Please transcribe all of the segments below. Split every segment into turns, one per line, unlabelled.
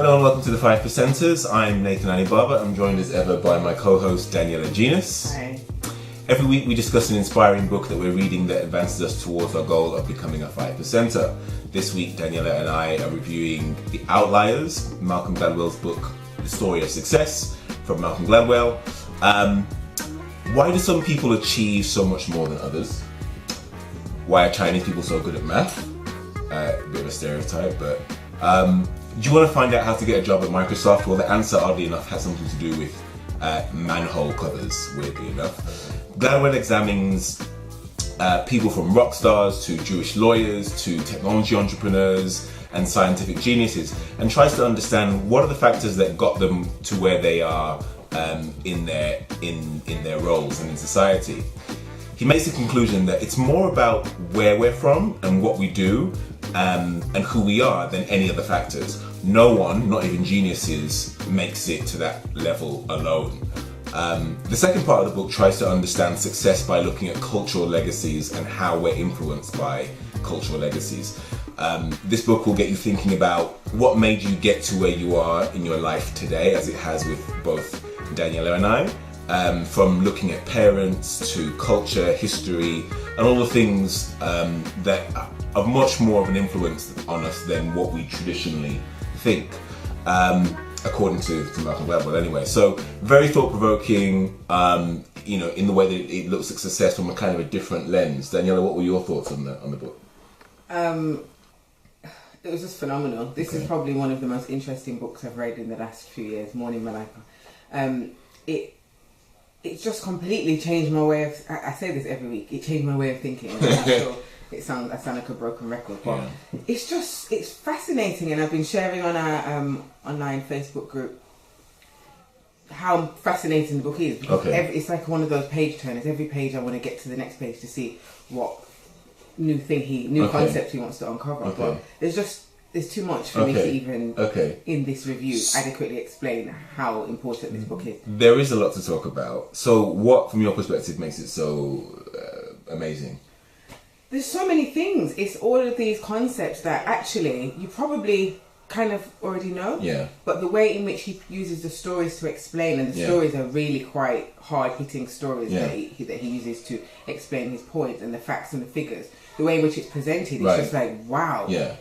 Hello and welcome to the 5 Percenters. I'm Nathan Anibaba. I'm joined as ever by my co-host Daniella and I.
Hi.
Every week we discuss an inspiring book that we're reading that advances us towards our goal of becoming a 5 Percenter. This week Daniella and I are reviewing The Outliers, Malcolm Gladwell's book, The Story of Success, from Malcolm Gladwell. Why do some people achieve so much more than others? Why are Chinese people so good at math? A bit of a stereotype, but do you want to find out how to get a job at Microsoft? Well, the answer, oddly enough, has something to do with manhole covers, weirdly enough. Gladwell examines people from rock stars to Jewish lawyers to technology entrepreneurs and scientific geniuses, and tries to understand what are the factors that got them to where they are in their roles and in society. He makes the conclusion that it's more about where we're from and what we do and who we are than any other factors. No one, not even geniuses, makes it to that level alone. The second part of the book tries to understand success by looking at cultural legacies and how we're influenced by cultural legacies. This book will get you thinking about what made you get to where you are in your life today, as it has with both Daniella and I. From looking at parents to culture, history, and all the things that are much more of an influence on us than what we traditionally think, according to Malcolm Gladwell anyway. So very thought-provoking, in the way that it looks at success from a kind of a different lens. Daniella, what were your thoughts on the book?
It was just phenomenal. This is probably one of the most interesting books I've read in the last few years, Morning Malika. It's just completely changed my way of... I say this every week. It changed my way of thinking. I'm sure I sound like a broken record, but it's fascinating. And I've been sharing on our online Facebook group how fascinating the book is. Because it's like one of those page turners. Every page I want to get to the next page to see what new concept he wants to uncover. But there's too much for me to even, in this review, adequately explain how important this book is.
There is a lot to talk about. So what, from your perspective, makes it so amazing?
There's so many things. It's all of these concepts that actually you probably kind of already know.
Yeah.
But the way in which he uses the stories to explain, and the stories are really quite hard-hitting stories that he uses to explain his points, and the facts and the figures. The way in which it's presented, it's just like, wow.
Yeah.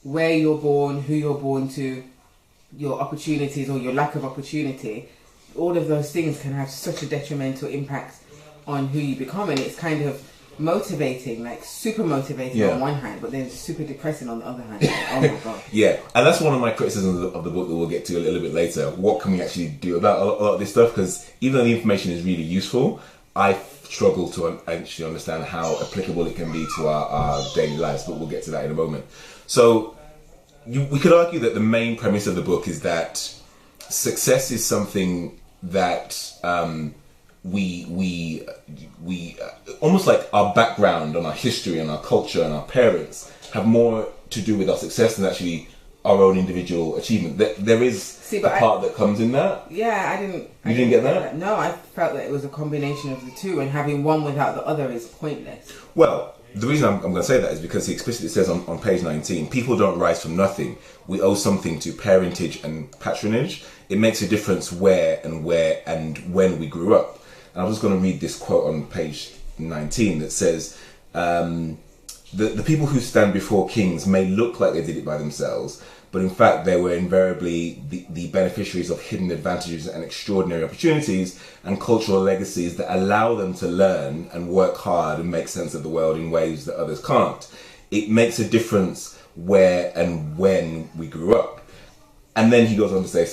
Where you're born, who you're born to, your opportunities or your lack of opportunity, all of those things can have such a detrimental impact on who you become. And it's kind of motivating, like super motivating on one hand, but then super depressing on the other hand. Oh my God.
Yeah, and that's one of my criticisms of the book that we'll get to a little bit later. What can we actually do about a lot of this stuff? Because even though the information is really useful, I struggle to actually understand how applicable it can be to our daily lives, but we'll get to that in a moment. So we could argue that the main premise of the book is that success is something that we almost like our background and our history and our culture and our parents have more to do with our success than actually our own individual achievement. There is a part that comes in that.
Yeah, I didn't.
You didn't get that?
No, I felt that it was a combination of the two, and having one without the other is pointless.
Well, the reason I'm going to say that is because he explicitly says on page 19, people don't rise from nothing. We owe something to parentage and patronage. It makes a difference where and when we grew up. And I was going to read this quote on page 19 that says, the people who stand before kings may look like they did it by themselves, but in fact they were invariably the beneficiaries of hidden advantages and extraordinary opportunities and cultural legacies that allow them to learn and work hard and make sense of the world in ways that others can't. It makes a difference where and when we grew up. And then he goes on to say,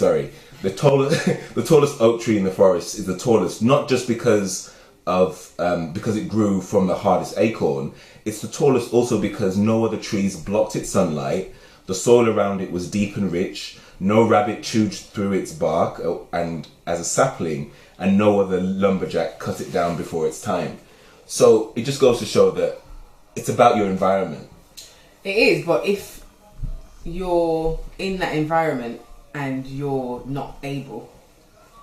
the tallest oak tree in the forest is the tallest, not just because it grew from the hardest acorn. It's the tallest also because no other trees blocked its sunlight. The soil around it was deep and rich. No rabbit chewed through its bark and as a sapling, and no other lumberjack cut it down before its time. So it just goes to show that it's about your environment.
It is, but if you're in that environment and you're not able,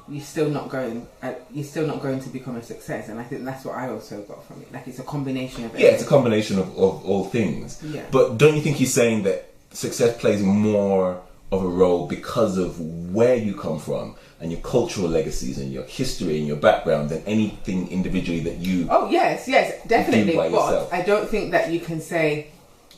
you're still not going to become a success. And I think that's what I also got from it. Like, it's a combination of everything.
It's a combination of all things.
Yeah.
But don't you think he's saying that success plays more of a role because of where you come from and your cultural legacies and your history and your background than anything individually that you.
Oh yes, definitely.
by
But
yourself.
I don't think that you can say,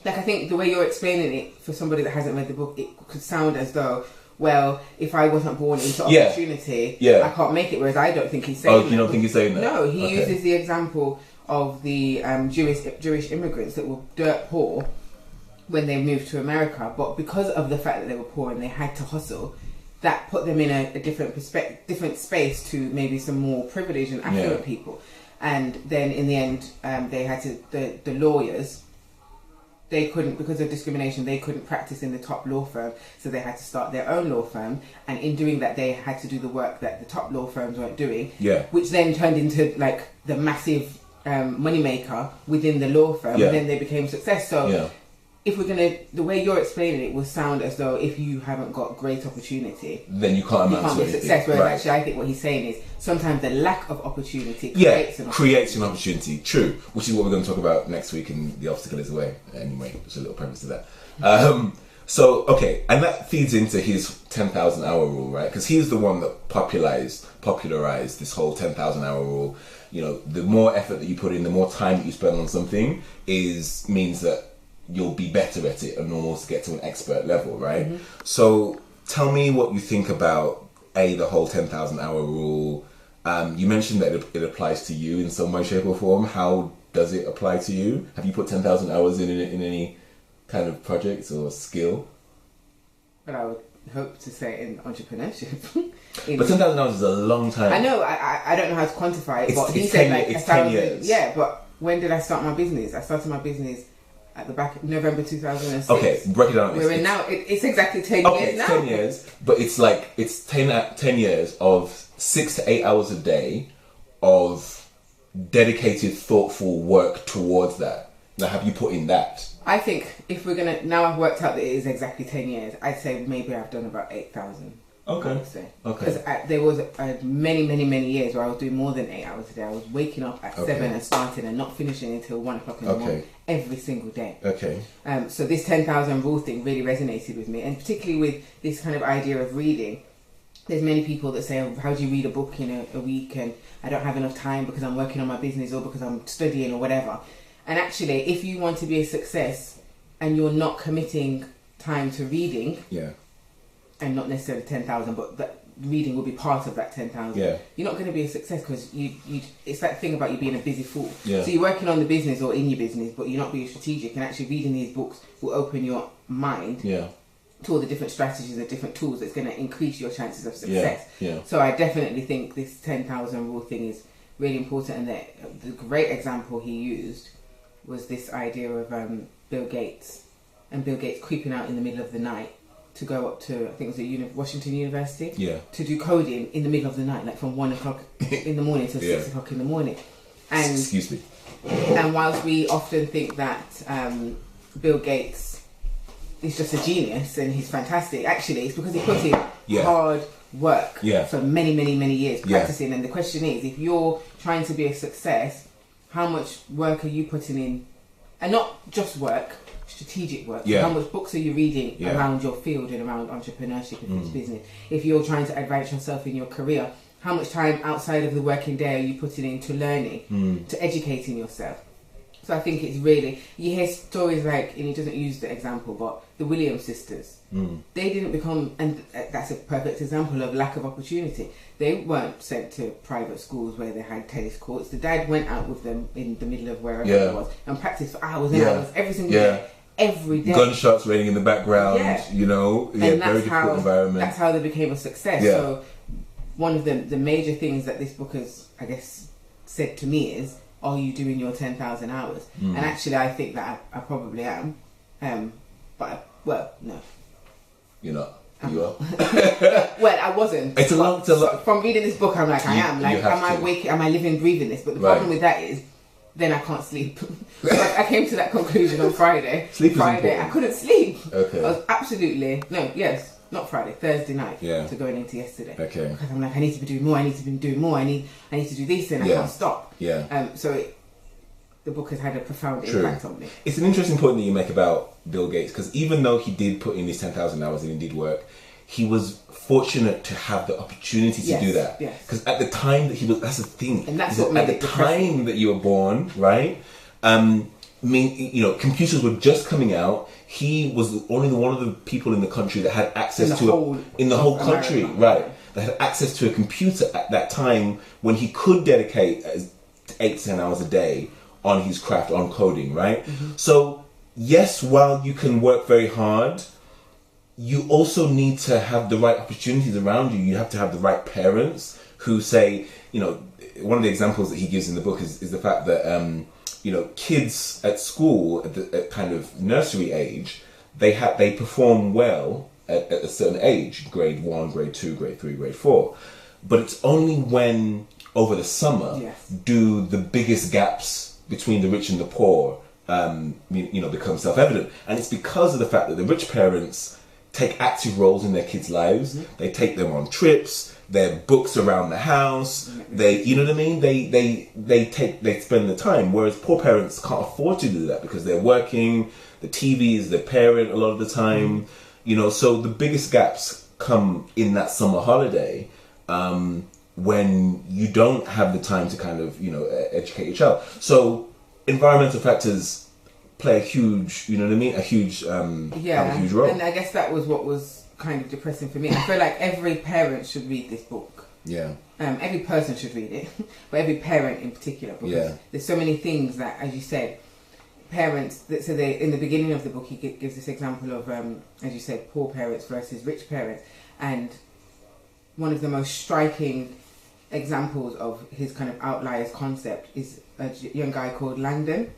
like, I think the way you're explaining it for somebody that hasn't read the book, it could sound as though, well, if I wasn't born into opportunity, I can't make it. Whereas I don't think he's saying.
Oh, you don't think he's saying that?
No, he uses the example of the Jewish immigrants that were dirt poor when they moved to America, but because of the fact that they were poor and they had to hustle, that put them in a different different space to maybe some more privileged and affluent people. And then in the end, they had to the lawyers. They couldn't, because of discrimination, they couldn't practice in the top law firm, so they had to start their own law firm. And in doing that, they had to do the work that the top law firms weren't doing. Which then turned into like the massive moneymaker within the law firm, and then they became success. So if we're gonna, the way you're explaining it will sound as though if you haven't got great opportunity,
then you can't
be success. Whereas actually, I think what he's saying is sometimes the lack of opportunity
creates an opportunity. True, which is what we're going to talk about next week in The Obstacle Is the Way. Anyway, there's a little premise to that. So okay, and that feeds into his 10,000 hour rule, right? Because he's the one that popularized this whole 10,000 hour rule. You know, the more effort that you put in, the more time that you spend on something means that you'll be better at it and almost get to an expert level, right? So tell me what you think about the whole 10,000 hour rule. You mentioned that it applies to you in some way, shape or form. How does it apply to you? Have you put 10,000 hours in any kind of projects or skill?
But I would hope to say in entrepreneurship.
But 10,000 hours is a long time.
I know, I don't know how to quantify it, but he
it's
said
10,
like
it's
1,000.
10 years.
Yeah, but when did I start my business? I started my business at the back November 2006.
Okay, break it down.
We're in now. It's exactly 10 years now.
10 years, but it's 10 years of 6 to 8 hours a day of dedicated, thoughtful work towards that. Now, have you put in that?
I think if we're gonna, now I've worked out that it is exactly 10 years. I'd say maybe I've done about 8,000.
Okay.
Because there was many years where I was doing more than 8 hours a day. I was waking up at 7 and starting and not finishing until 1 o'clock in the morning every single day. So this 10,000 rule thing really resonated with me, and particularly with this kind of idea of reading. There's many people that say, oh, how do you read a book in a week? And I don't have enough time because I'm working on my business or because I'm studying or whatever. And actually, if you want to be a success and you're not committing time to reading, and not necessarily 10,000, but that reading will be part of that 10,000. You're not going to be a success because you it's that thing about you being a busy fool. So you're working on the business or in your business, but you're not being strategic. And actually, reading these books will open your mind to all the different strategies and different tools that's going to increase your chances of success. So I definitely think this 10,000 rule thing is really important. And that the great example he used was this idea of Bill Gates, and Bill Gates creeping out in the middle of the night to go up to, I think it was Washington University, to do coding in the middle of the night, like from 1 o'clock in the morning to 6 o'clock in the morning. And
excuse me.
And whilst we often think that Bill Gates is just a genius and he's fantastic, actually it's because he put in hard work for many years practicing. And the question is, if you're trying to be a success, how much work are you putting in? And not just work, strategic work. How much books are you reading around your field and around entrepreneurship and business? If you're trying to advance yourself in your career, how much time outside of the working day are you putting into learning, to educating yourself? So I think it's really, you hear stories like, and he doesn't use the example, but the Williams sisters. They didn't become, and that's a perfect example of lack of opportunity. They weren't sent to private schools where they had tennis courts. The dad went out with them in the middle of wherever it was and practiced for hours and hours every single day. Every day.
Gunshots raining in the background, you know,
and
very difficult environment.
That's how they became a success. So one of the major things that this book has, I guess, said to me is, are you doing your 10,000 hours? And actually I think that I probably am. Well, no.
You're not. You are.
Well, I wasn't.
It's a lot.
From reading this book, I'm like, I am. Like, am I waking? Am I living, breathing this? But the problem with that is, then I can't sleep. So I came to that conclusion on Friday.
Sleep
Friday,
is important.
I couldn't sleep.
Okay.
I was not Friday, Thursday night. To going into yesterday.
Okay.
Because I'm like, I need to be doing more. I need to be doing more. I need to do this, and I can't stop.
So
the book has had a profound impact on me.
It's an interesting point that you make about Bill Gates, because even though he did put in these 10,000 hours and he did work, he was fortunate to have the opportunity to do that. Because at the time that he was, that's the thing.
And that's what made
at the time that you were born, right? Computers were just coming out. He was only one of the people in the country that had access in the whole country, America. Right? That had access to a computer at that time when he could dedicate 8 to 10 hours a day on his craft, on coding, right? So yes, while you can work very hard, you also need to have the right opportunities around you. You have to have the right parents who say, one of the examples that he gives in the book is the fact that kids at school at kind of nursery age, they perform well at a certain age, grade 1, grade 2, grade 3, grade 4. But it's only when over the summer do the biggest gaps between the rich and the poor become self-evident. And it's because of the fact that the rich parents take active roles in their kids' lives. They take them on trips, their books around the house, they spend the time, whereas poor parents can't afford to do that because they're working, the TV is their parent a lot of the time, so the biggest gaps come in that summer holiday, when you don't have the time to kind of, educate your child. So environmental factors play a huge, have a huge role.
And I guess that was what was kind of depressing for me. I feel like every parent should read this book.
Yeah.
Every person should read it, but every parent in particular, because there's so many things that, as you said, parents. So they, in the beginning of the book, he gives this example of, as you said, poor parents versus rich parents, and one of the most striking examples of his kind of outliers concept is a young guy called Langdon,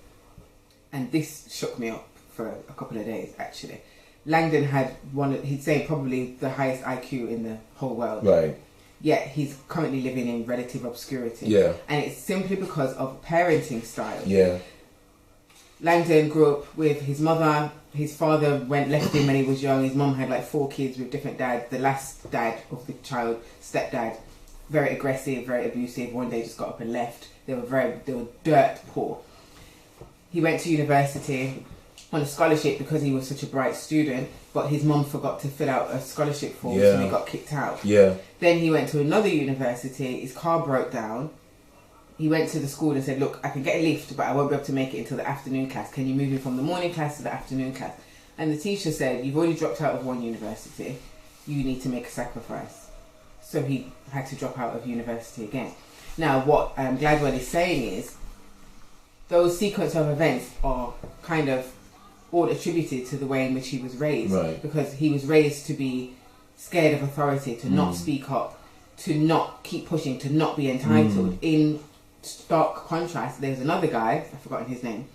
and this shook me up for a couple of days actually. Langdon had he'd say probably the highest IQ in the whole world.
Right.
Yet he's currently living in relative obscurity.
Yeah.
And it's simply because of parenting style.
Yeah.
Langdon grew up with his mother. His father left him when he was young. His mum had like 4 kids with different dads. The last dad of the child, stepdad, very aggressive, very abusive. One day just got up and left. They were dirt poor. He went to university on a scholarship because he was such a bright student, but his mum forgot to fill out a scholarship form, so he got kicked out.
Yeah.
Then he went to another university. His car broke down. He went to the school and said, "Look, I can get a lift, but I won't be able to make it until the afternoon class. Can you move me from the morning class to the afternoon class?" And the teacher said, "You've already dropped out of one university. You need to make a sacrifice." So he had to drop out of university again. Now, what Gladwell is saying is, those sequence of events are kind of all attributed to the way in which he was raised.
Right.
Because he was raised to be scared of authority, to not speak up, to not keep pushing, to not be entitled. In stark contrast, there's another guy, I've forgotten his name,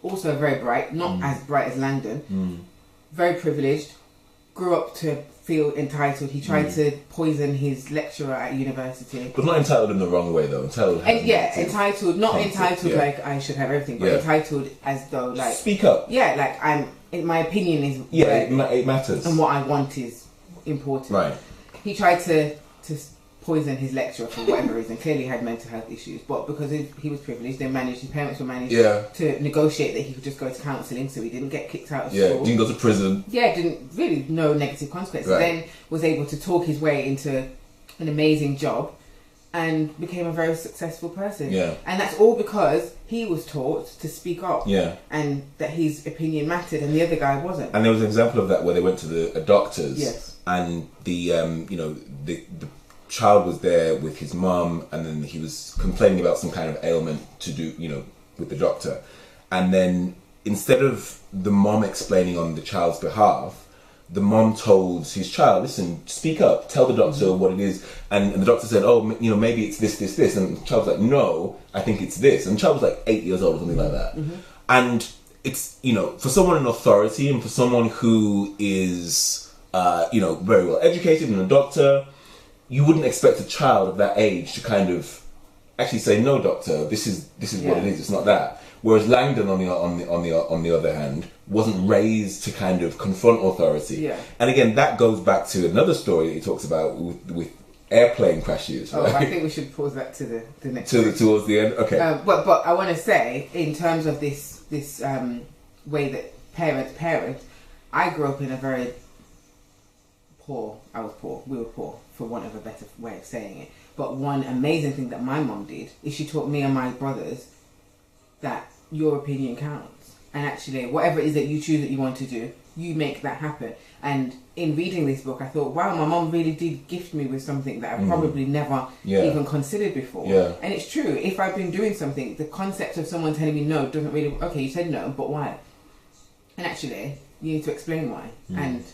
also very bright, not as bright as Langdon, very privileged, grew up to feel entitled. He tried to poison his lecturer at university.
But not entitled in the wrong way though. Entitled,
entitled, not entitled like I should have everything, but entitled as though like...
Speak up.
Yeah, like my opinion is...
Yeah, it matters.
And what I want is important.
Right.
He tried to poison his lecturer for whatever reason. Clearly had mental health issues, but because he was privileged, his parents were managed to negotiate that he could just go to counselling, so he didn't get kicked out of school.
Didn't go to prison.
Didn't really no negative consequences. Right. Then was able to talk his way into an amazing job and became a very successful person. Yeah. And that's all because he was taught to speak up. Yeah. And that his opinion mattered and the other guy wasn't.
And there was an example of that where they went to a doctor's. Yes. And the child was there with his mum, and then he was complaining about some kind of ailment to do, with the doctor. And then instead of the mom explaining on the child's behalf, the mom told his child, "Listen, speak up, tell the doctor what it is." And the doctor said, "Oh, maybe it's this. And the child was like, "No, I think it's this." And the child was like 8 years old or something like that. And it's, for someone in authority and for someone who is, very well educated and a doctor, you wouldn't expect a child of that age to kind of actually say, "No, doctor, this is what it is. It's not that." Whereas Langdon, on the other hand, wasn't raised to kind of confront authority. Yeah. And again, that goes back to another story that he talks about with airplane crashes.
Oh,
right?
I think we should pause that to the next.
Towards the end. Okay.
But I want to say, in terms of this way that parents parent, I grew up in a very poor. I was poor. We were poor, for want of a better way of saying it. But one amazing thing that my mum did is she taught me and my brothers that your opinion counts, and actually, whatever it is that you choose that you want to do, you make that happen. And in reading this book, I thought, wow, my mum really did gift me with something that I probably never even considered before. Yeah. And it's true. If I've been doing something, the concept of someone telling me no doesn't really, okay, you said no, but why? And actually, you need to explain why. And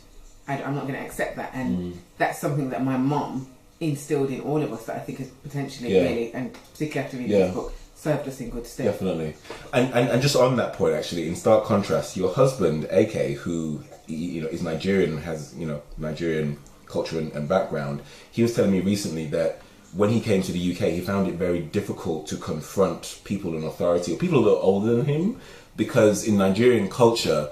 I'm not going to accept that. And that's something that my mum instilled in all of us that I think is potentially really, and particularly after reading this book, served us in good stead. Definitely.
And just on that point, actually, in stark contrast, your husband, AK, who is Nigerian and has Nigerian culture and background, he was telling me recently that when he came to the UK, he found it very difficult to confront people in authority or people that are older than him, because in Nigerian culture,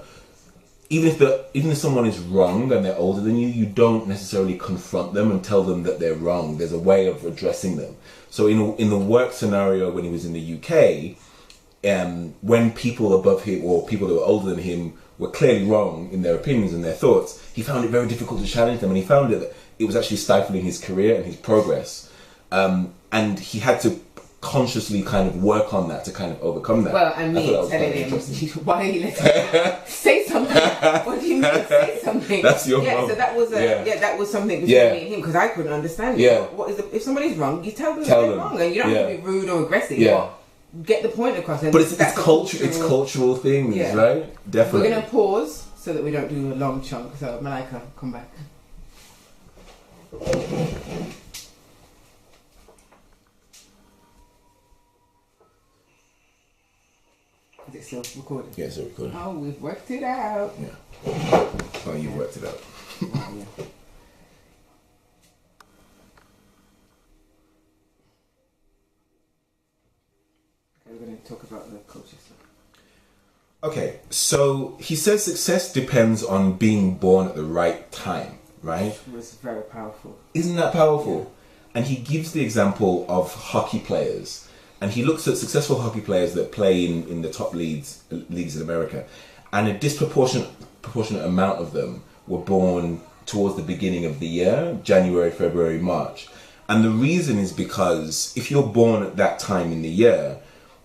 even if someone is wrong and they're older than you, you don't necessarily confront them and tell them that they're wrong. There's a way of addressing them. So in the work scenario when he was in the UK, when people above him or people that were older than him were clearly wrong in their opinions and their thoughts, he found it very difficult to challenge them, and he found that it was actually stifling his career and his progress. And he had to consciously kind of work on that to kind of overcome that.
Well, and me telling him, why are you letting me say something? What do you mean say something?
That's your mom.
So that was that was something between me and him, because I couldn't understand it. What is if somebody's wrong, you tell them they're wrong, and you don't have to be rude or aggressive. Get the point across. And
but it's cultural things, right? Definitely.
We're gonna pause so that we don't do a long chunk. So Malika, come back. Is it still recording?
Yeah, it's still recording.
Oh, we've worked it out.
Yeah. Oh, you've worked it out.
Wow, yeah. We're going to talk about the culture stuff.
Okay, so he says success depends on being born at the right time, right?
Which was very powerful.
Isn't that powerful? Yeah. And he gives the example of hockey players. And he looks at successful hockey players that play in the top leagues in America. And a disproportionate amount of them were born towards the beginning of the year, January, February, March. And the reason is because if you're born at that time in the year,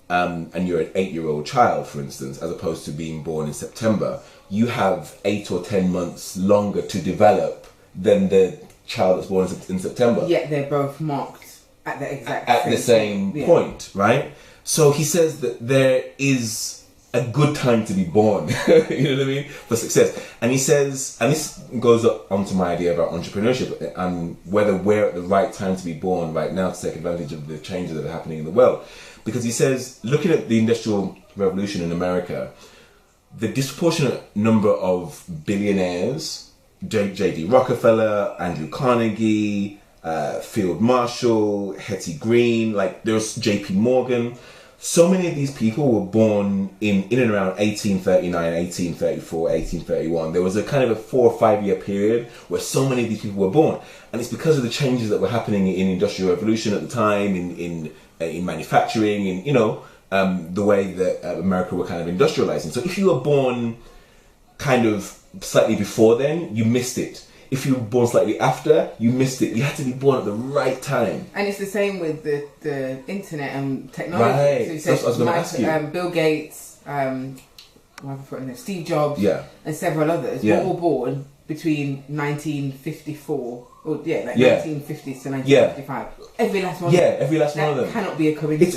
and you're an 8-year-old child, for instance, as opposed to being born in September, you have 8 or 10 months longer to develop than the child that's born in September.
Yet they're both marked at the
same point, right? So he says that there is a good time to be born, you know what I mean, for success. And he says, and this goes on to my idea about entrepreneurship and whether we're at the right time to be born right now to take advantage of the changes that are happening in the world. Because he says, looking at the Industrial Revolution in America, the disproportionate number of billionaires, J.D. Rockefeller, Andrew Carnegie, Field Marshall, Hetty Green, like there's J.P. Morgan. So many of these people were born in and around 1839, 1834, 1831. There was a kind of a 4 or 5 year period where so many of these people were born. And it's because of the changes that were happening in Industrial Revolution at the time, in manufacturing, in, the way that America were kind of industrializing. So if you were born kind of slightly before then, you missed it. If you were born slightly after, you missed it. You had to be born at the right time.
And it's the same with the internet and technology.
Right.
So
I was going to ask you.
Bill Gates, Steve Jobs, and several others were all born between 1954 1950s to 1955. Every last one.
Yeah, every last one of them.
That cannot be a coincidence.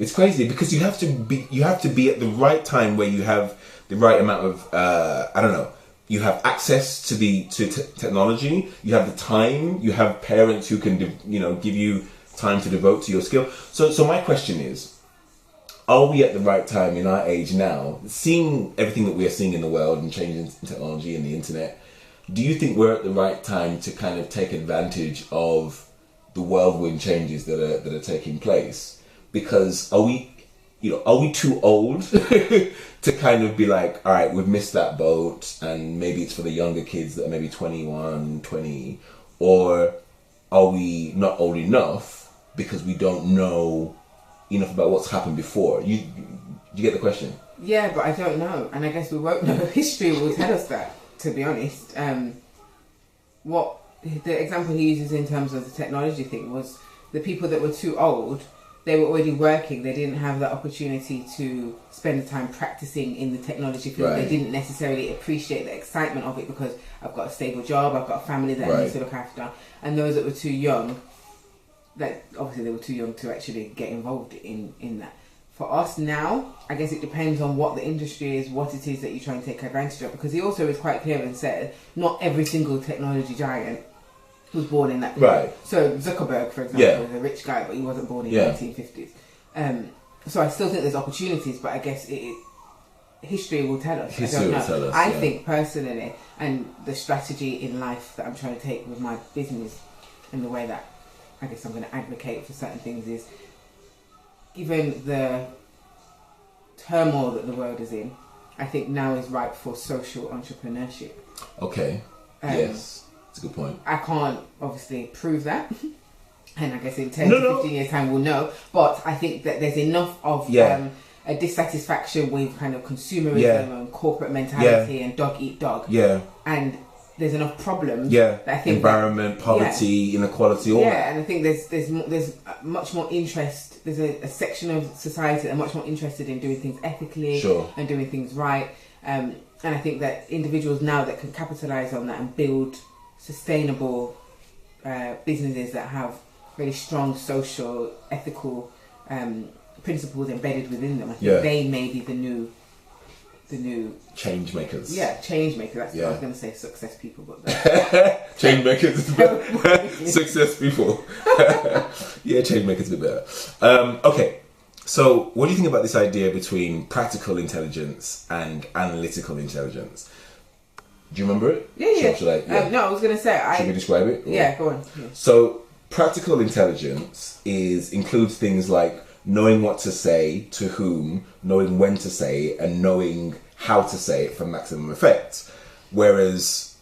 It's crazy because you have to be at the right time where you have the right amount of you have access to technology, you have the time, you have parents who can give you time to devote to your skill. So my question is, are we at the right time in our age now, seeing everything that we are seeing in the world and changes in technology and the internet? Do you think we're at the right time to kind of take advantage of the whirlwind changes that are taking place? Because are we too old to kind of be like, all right, we've missed that boat, and maybe it's for the younger kids that are maybe 21, 20, or are we not old enough because we don't know enough about what's happened before? You get the question?
Yeah, but I don't know, and I guess we won't know. History will tell us that, to be honest. What the example he uses in terms of the technology thing was the people that were too old, they were already working, they didn't have the opportunity to spend the time practicing in the technology field. They didn't necessarily appreciate the excitement of it because I've got a stable job, I've got a family that I need to look after. And those that were too young, like obviously they were too young to actually get involved in that. For us now, I guess it depends on what the industry is, what it is that you try and take advantage of, because he also is quite clear and said not every single technology giant was born in that period. Right. So Zuckerberg, for example, is a rich guy, but he wasn't born in the 1950s. So I still think there's opportunities, but I guess history will tell us.
History will tell us.
I think personally, and the strategy in life that I'm trying to take with my business and the way that I guess I'm going to advocate for certain things is, given the turmoil that the world is in, I think now is ripe for social entrepreneurship.
Okay. Yes. That's a good point.
I can't obviously prove that. And I guess in 10 to 15 years time we'll know. But I think that there's enough of a dissatisfaction with kind of consumerism and corporate mentality and dog eat dog. Yeah. And there's enough problems. Yeah. That I think environment, poverty, inequality, all that. And I think there's much more interest. There's a section of society that are much more interested in doing things ethically and doing things right. And I think that individuals now that can capitalise on that and build sustainable businesses that have really strong social, ethical principles embedded within them. I think they may be the new change makers. Yeah, change makers. That's what I was going to say. Success people, but change makers. Success people. Change makers a bit better. Okay, so what do you think about this idea between practical intelligence and analytical intelligence? Do you remember it? Yeah. No, I was going to say. Should we describe it? Or? Yeah, go on. Yeah. So practical intelligence includes things like knowing what to say to whom, knowing when to say it, and knowing how to say it for maximum effect. Whereas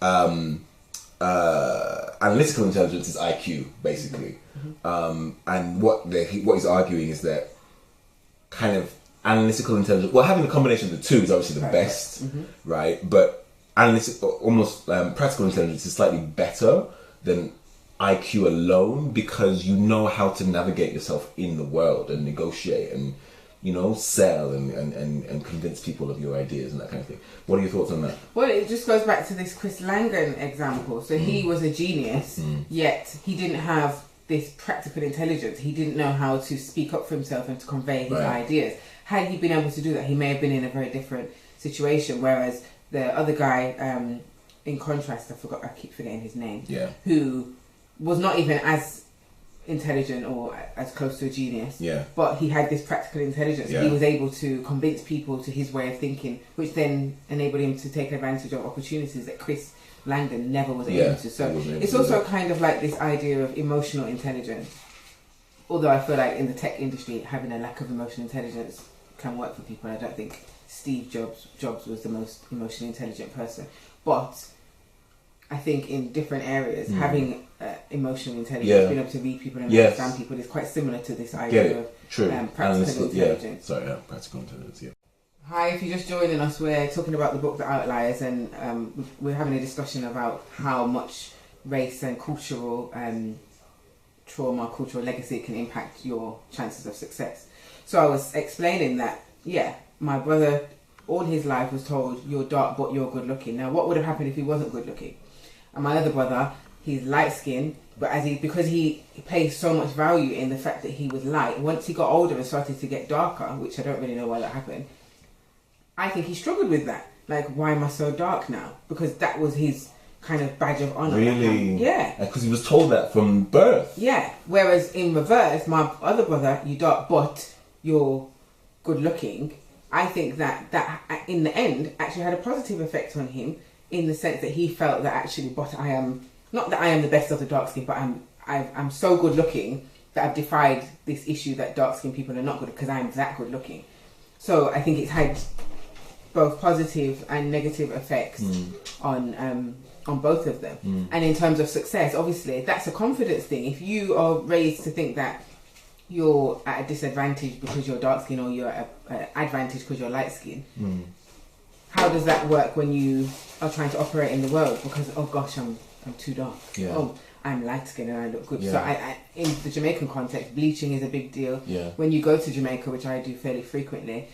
analytical intelligence is IQ, basically. Mm-hmm. And what he's arguing is that kind of analytical intelligence, well, having a combination of the two is obviously the best, right? But practical intelligence is slightly better than IQ alone, because you know how to navigate yourself in the world and negotiate and, sell and convince people of your ideas and that kind of thing. What are your thoughts on that? Well, it just goes back to this Chris Langan example. So he was a genius, yet he didn't have this practical intelligence. He didn't know how to speak up for himself and to convey his ideas. Had he been able to do that, he may have been in a very different situation. Whereas the other guy, in contrast, I keep forgetting his name, who was not even as intelligent or as close to a genius, but he had this practical intelligence. He was able to convince people to his way of thinking, which then enabled him to take advantage of opportunities that Chris Langdon never was able to. So it's also kind of like this idea of emotional intelligence. Although I feel like in the tech industry, having a lack of emotional intelligence can work for people. I don't think Steve Jobs was the most emotionally intelligent person, but I think in different areas, having emotional intelligence, being able to read people and understand people, is quite similar to this idea of practical intelligence. Practical intelligence, Hi, if you're just joining us, we're talking about the book The Outliers, and we're having a discussion about how much race and cultural trauma, cultural legacy can impact your chances of success. So I was explaining that, my brother, all his life was told, you're dark but you're good looking. Now, what would have happened if he wasn't good looking? And my other brother, he's light skinned, but because he placed so much value in the fact that he was light, once he got older and started to get darker, which I don't really know why that happened, I think he struggled with that. Like, why am I so dark now? Because that was his kind of badge of honour. Really? Yeah. Because he was told that from birth. Yeah. Whereas in reverse, my other brother, you're dark but you're good looking, I think that in the end actually had a positive effect on him, in the sense that he felt that actually, but I am not that I am the best of the dark skin, but I'm so good looking that I've defied this issue that dark skinned people are not good, because I'm that good looking. So I think it's had both positive and negative effects on both of them. And in terms of success, obviously, that's a confidence thing. If you are raised to think that you're at a disadvantage because you're dark skin, or you're at an advantage because you're light skin, how does that work when you are trying to operate in the world? Because, oh gosh, I'm too dark.
Yeah.
Oh, I'm light skinned and I look good.
Yeah.
So I in the Jamaican context, bleaching is a big deal.
Yeah.
When you go to Jamaica, which I do fairly frequently,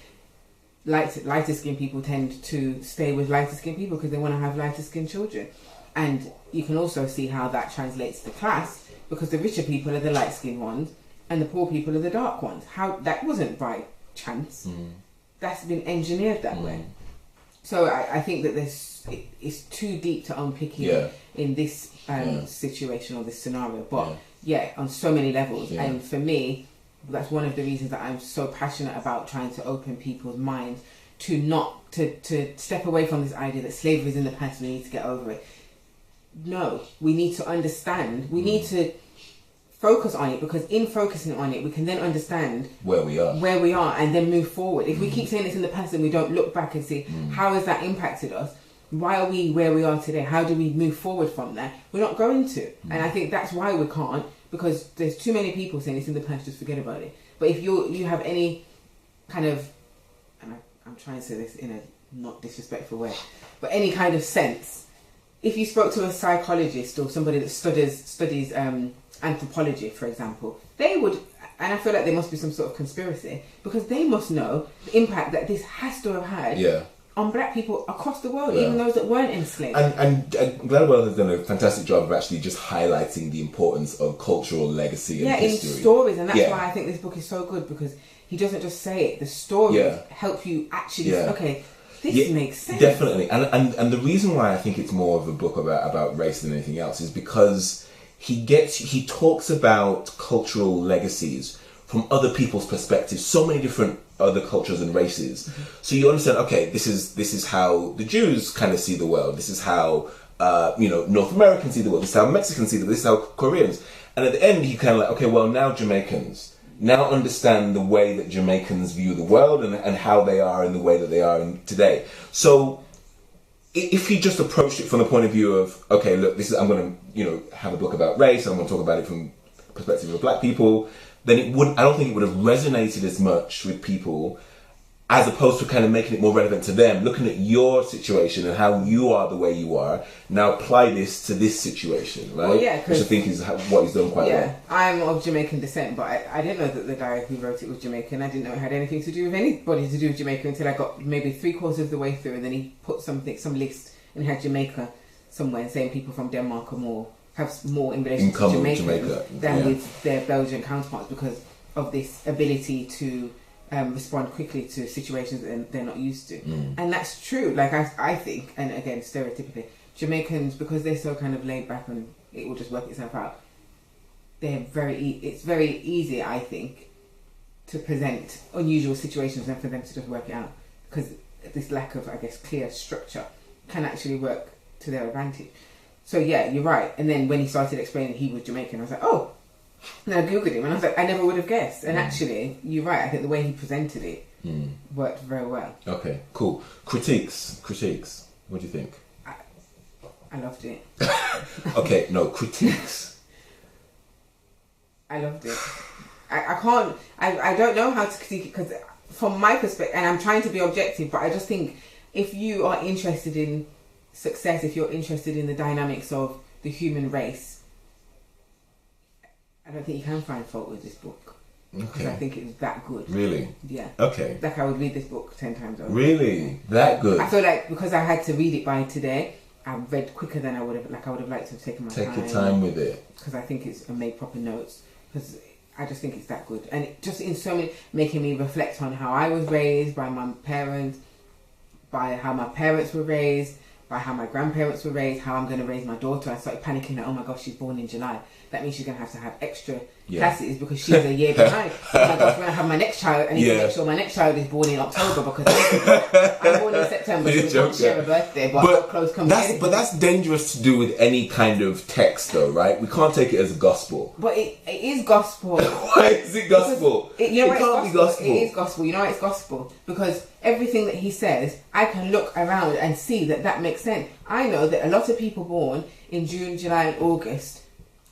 lighter skinned people tend to stay with lighter skinned people because they want to have lighter skinned children. And you can also see how that translates to class, because the richer people are the light skinned ones and the poor people are the dark ones. How that wasn't by chance. That's been engineered that way. So I think that it's too deep to unpick in this situation or this scenario. But on so many levels.
Yeah.
And for me, that's one of the reasons that I'm so passionate about trying to open people's minds to not to step away from this idea that slavery is in the past, we need to get over it. No, we need to understand. We need to focus on it, because in focusing on it, we can then understand
where we are
and then move forward. If we keep saying it's in the past and we don't look back and see how has that impacted us, why are we where we are today? How do we move forward from there? We're not going to. And I think that's why we can't, because there's too many people saying it's in the past, just forget about it. But if you have any kind of, and I'm trying to say this in a not disrespectful way, but any kind of sense, if you spoke to a psychologist or somebody that studies anthropology, for example, they would, and I feel like there must be some sort of conspiracy, because they must know the impact that this has to have had on black people across the world, even those that weren't enslaved.
And Gladwell has done a fantastic job of actually just highlighting the importance of cultural legacy and history.
In stories, and that's why I think this book is so good, because he doesn't just say it. The stories help you actually say, okay, this makes sense.
Definitely. And the reason why I think it's more of a book about race than anything else is because he talks about cultural legacies from other people's perspectives, so many different other cultures and races. So you understand, okay, this is how the Jews kind of see the world. This is how North Americans see the world. This is how Mexicans see the world. This is how Koreans. And at the end, he kind of like, okay, well, now Jamaicans now understand the way that Jamaicans view the world and how they are in the way that they are today. So if he just approached it from the point of view of, okay, look, I'm going to have a book about race, I'm going to talk about it from the perspective of black people, then I don't think it would have resonated as much with people, as opposed to kind of making it more relevant to them, looking at your situation and how you are the way you are. Now apply this to this situation, right? Well, which I think is what he's done quite well.
I'm of Jamaican descent, but I didn't know that the guy who wrote it was Jamaican. I didn't know it had anything to do with anybody to do with Jamaica until I got maybe 3/4 of the way through, and then he put some list and had Jamaica somewhere, saying people from Denmark have more in relation to Jamaica than with their Belgian counterparts, because of this ability to respond quickly to situations that they're not used to. And that's true. Like I think, and again, stereotypically, Jamaicans, because they're so kind of laid back and it will just work itself out, it's very easy, I think, to present unusual situations and for them to just work it out, because this lack of, I guess, clear structure can actually work to their advantage. So yeah, you're right. And then when he started explaining he was Jamaican, I was like, oh. And I googled him and I was like, I never would have guessed. And actually, you're right. I think the way he presented it worked very well.
Okay, cool. Critiques. What do you think?
I loved it.
Okay, no, critiques.
I loved it. I can't. I don't know how to critique it, because from my perspective, and I'm trying to be objective, but I just think if you are interested in success, if you're interested in the dynamics of the human race, I don't think you can find fault with this book. Because I think it's that good.
Really?
Yeah.
Okay.
Like, I would read this book 10 times over.
Really? That good?
I feel like because I had to read it by today, I read quicker than I would have. Like, I would have liked to have taken my time.
Take your time with it.
Because I think it's, and made proper notes. Because I just think it's that good. And it just in so many, making me reflect on how I was raised by my parents, by how my parents were raised, by how my grandparents were raised, how I'm going to raise my daughter. I started panicking that, oh my gosh, she's born in July. That means she's going to have extra classes because she's a year behind. Oh my gosh, when I have my next child, I need to make sure my next child is born in October, because I'm born in September September, so we can't share a birthday, but close communication.
But that's dangerous to do with any kind of text, though, right? We can't take it as gospel.
But it is gospel.
Why is it gospel?
It can't be gospel. It is gospel. You know why it's gospel? Because everything that he says, I can look around and see that makes sense. I know that a lot of people born in June, July and August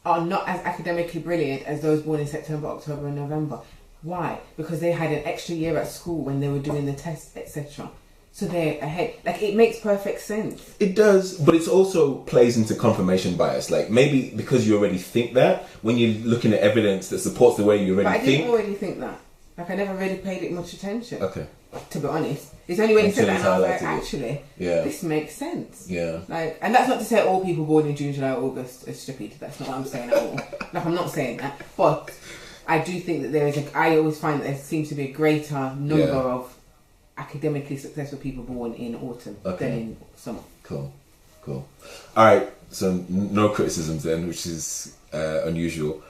are not as academically brilliant as those born in September, October and November. Why? Because they had an extra year at school when they were doing the tests, etc. So they're ahead. Like, it makes perfect sense.
It does, but it also plays into confirmation bias. Like, maybe because you already think that, when you're looking at evidence that supports the way you already think.
But I didn't already think that. Like, I never really paid it much attention.
Okay.
To be honest. It's only when he said that and I was like, actually, this makes sense.
Yeah.
Like, and that's not to say all people born in June, July, August are stupid. That's not what I'm saying at all. Like, I'm not saying that. But I do think that I always find that there seems to be a greater number of academically successful people born in autumn than in summer.
Cool. All right, so no criticisms then, which is unusual.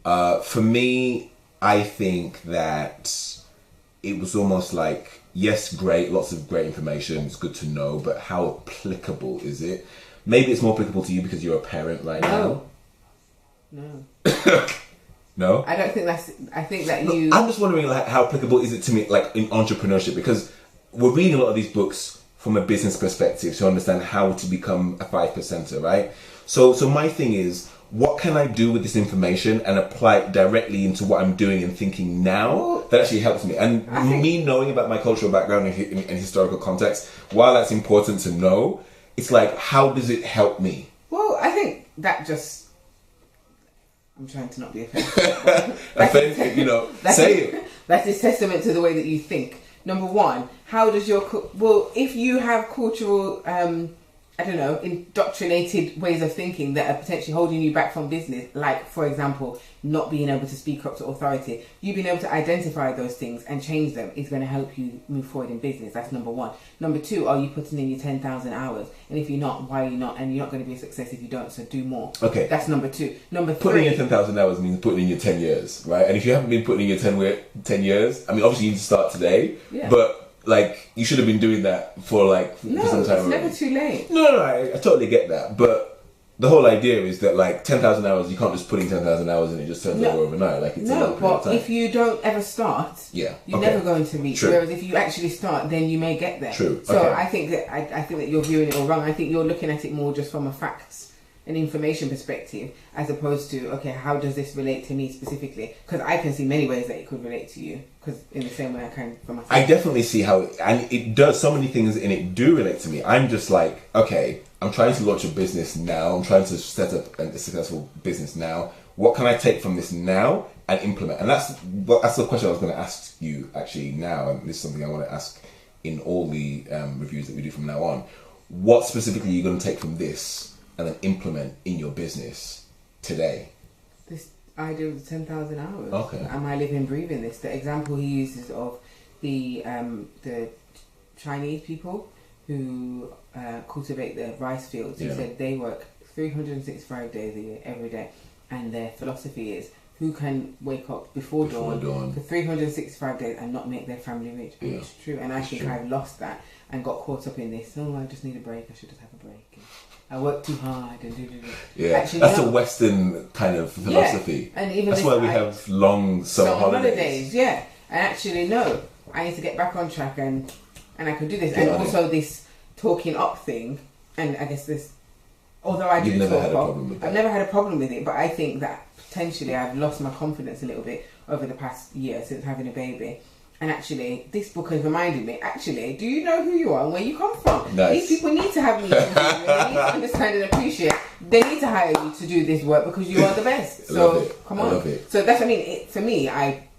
For me, I think that it was almost like, yes, great, lots of great information, it's good to know, but how applicable is it? Maybe it's more applicable to you because you're a parent right now.
No.
No?
I don't think I think that you...
I'm just wondering, like, how applicable is it to me, like, in entrepreneurship? Because we're reading a lot of these books from a business perspective to understand how to become a 5%er, right? So my thing is, what can I do with this information and apply it directly into what I'm doing and thinking now that actually helps me? And me knowing about my cultural background and historical context, while that's important to know, it's like, how does it help me?
Well, I think that just... I'm trying to not be offensive.
Offensive, say it.
That's a testament to the way that you think. Number one, how does if you have cultural, indoctrinated ways of thinking that are potentially holding you back from business, like, for example, not being able to speak up to authority, you being able to identify those things and change them is going to help you move forward in business. That's number one. Number two, are you putting in your 10,000 hours? And if you're not, why are you not? And you're not going to be a success if you don't, so do more. Okay. That's number two. Number three...
Putting in 10,000 hours means putting in your 10 years, right? And if you haven't been putting in your 10 years, I mean, obviously you need to start today, but... Like, you should have been doing that for some time.
It's never too late.
No, I totally get that. But the whole idea is that, like, 10,000 hours, you can't just put in 10,000 hours and it just turns over overnight. Like, it's a long period of time.
If you don't ever start, you're never going to reach.
True.
Whereas if you actually start, then you may get there.
True.
So I think that you're viewing it all wrong. I think you're looking at it more just from a facts and information perspective, as opposed to, okay, how does this relate to me specifically? Because I can see many ways that it could relate to you, because in the same way I can for myself.
I definitely see how, and it does, so many things in it do relate to me. I'm just like, okay, I'm trying to launch a business now, I'm trying to set up a successful business now. What can I take from this now and implement? And that's the question I was going to ask you actually now, and this is something I want to ask in all the reviews that we do from now on. What specifically are you going to take from this and then implement in your business today?
This idea of the 10,000 hours.
Okay.
Am I living, breathing this? The example he uses of the Chinese people who cultivate the rice fields. He said they work 365 days a year, every day, and their philosophy is, who can wake up before dawn for 365 days and not make their family rich? And it's true. And I think I've lost that and got caught up in this. Oh, I just need a break. I should just have a break. I work too hard and do.
Yeah, actually, that's a Western kind of philosophy.
And even
that's why we have long summer holidays.
Yeah, and actually, no, I need to get back on track and I can do this. And also this talking up thing, and I guess this, although I do talk up, I've never had a problem with it, but I think that potentially I've lost my confidence a little bit over the past year since having a baby. And actually, this book has reminded me, actually, do you know who you are and where you come from?
Nice.
These people need to have meetings with you. They need to understand and appreciate. They need to hire you to do this work because you are the best. So, come on. I love it. So, that's what I mean. For me,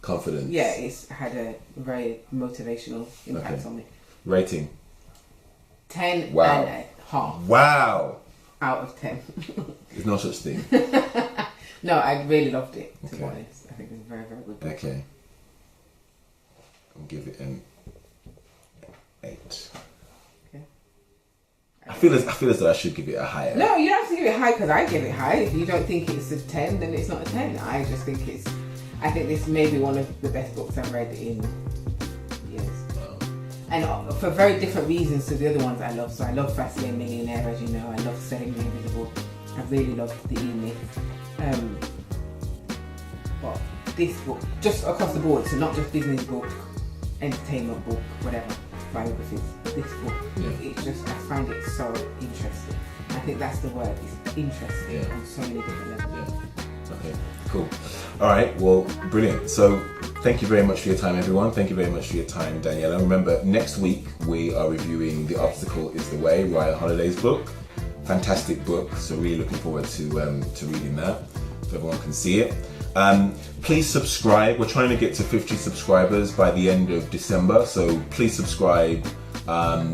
confidence. Yeah, it's had a very motivational impact on me.
Rating?
10 and a half.
Wow.
Out of 10.
There's no such thing.
No, I really loved it, to be honest. I think it was a very, very good book.
Okay. I'll give it an 8.
Okay.
I feel as though I should give it a higher.
No, you don't have to give it high because I give it high. If you don't think it's a 10, then it's not a 10. I just think I think this may be one of the best books I've read in years.
Wow.
and for very different reasons to the other ones I love. So I love Fast Lane Millionaire, as you know. I love Selling the Invisible. I really love the E-Myth. But this book, just across the board, so not just business book, entertainment book, whatever, biographies. This book, it's just, I find it so interesting. I think that's the word, it's interesting on so many different levels.
Yeah. Okay, cool. All right, well, brilliant. So thank you very much for your time, everyone. Thank you very much for your time, Daniella. Remember, next week we are reviewing The Obstacle is the Way, Ryan Holiday's book. Fantastic book, so really looking forward to reading that, so everyone can see it. Please subscribe. We're trying to get to 50 subscribers by the end of December, so please subscribe.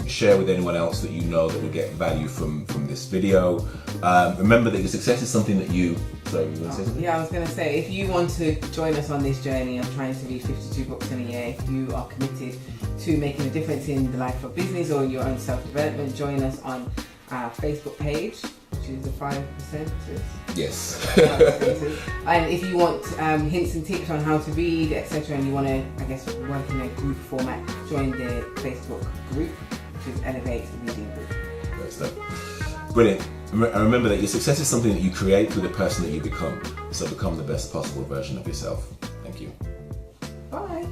Share with anyone else that you know that will get value from this video. Remember that your success is something that you... Sorry, you want to say something?
Yeah, I was going to say, if you want to join us on this journey of trying to read 52 books in a year, if you are committed to making a difference in the life of business or your own self-development, join us on our Facebook page, which is the 5%ers.
Yes.
And if you want hints and tips on how to read, etc., and you want to, I guess, work in a group format, join the Facebook group, which is Elevate Reading Group.
Great stuff. Brilliant. And remember that your success is something that you create through the person that you become. So become the best possible version of yourself. Thank you.
Bye.